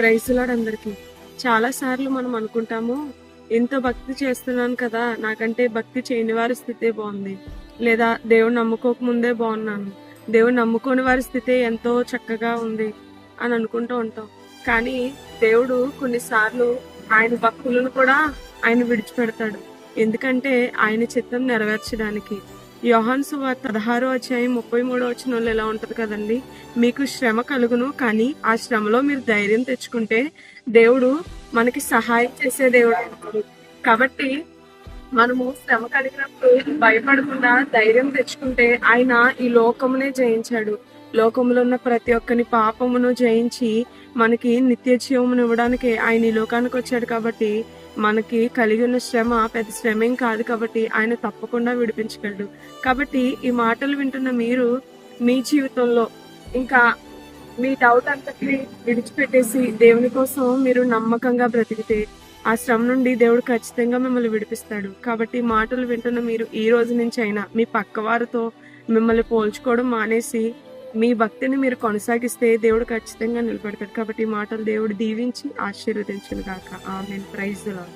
Praise lord అందరికి. చాలా సార్లు మనం అనుకుంటాము, ఇంత భక్తి చేస్తున్నాను కదా, నాకంటే భక్తి చేయని వారి స్థితే బాగుంది, లేదా దేవుడు నమ్ముకోక ముందే బాగున్నాను, దేవుడు నమ్ముకోని వారి స్థితే ఎంతో చక్కగా ఉంది అని అనుకుంటూ ఉంటాం. కానీ దేవుడు కొన్నిసార్లు ఆయన భక్తులను కూడా ఆయన విడిచిపెడతాడు. ఎందుకంటే ఆయన చిత్తం నెరవేర్చడానికి. యోహాను సువార్త 16:33 ఎలా ఉంటది కదండి, మీకు శ్రమ కలుగును, కానీ ఆ శ్రమలో మీరు ధైర్యం తెచ్చుకుంటే దేవుడు మనకి సహాయం చేసే దేవుడు అంటారు. కాబట్టి మనము శ్రమ కలిగినప్పుడు భయపడకుండా ధైర్యం తెచ్చుకుంటే, ఆయన ఈ లోకమునే జయించాడు. లోకములో ఉన్న ప్రతి ఒక్కని పాపమును జయించి మనకి నిత్య జీవమును ఇవ్వడానికి ఆయన ఈ లోకానికి వచ్చాడు. కాబట్టి మనకి కలిగి ఉన్న శ్రమ పెద్ద శ్రమేం కాదు, కాబట్టి ఆయన తప్పకుండా విడిపించగలడు. కాబట్టి ఈ మాటలు వింటున్న మీరు మీ జీవితంలో ఇంకా మీ డౌట్ అంతటిని విడిచిపెట్టేసి దేవుని కోసం మీరు నమ్మకంగా బ్రతికితే ఆ శ్రమ నుండి దేవుడు ఖచ్చితంగా మిమ్మల్ని విడిపిస్తాడు. కాబట్టి మాటలు వింటున్న మీరు ఈ రోజు నుంచి అయినా మీ పక్క వారితో మిమ్మల్ని పోల్చుకోవడం మానేసి మీ భక్తిని మీరు కొనసాగిస్తే దేవుడు ఖచ్చితంగా నిలబెడతాడు. కాబట్టి ఈ మాటలు దేవుడు దీవించి ఆశీర్వదించును గాక. ఆమేన్. Praise the lord.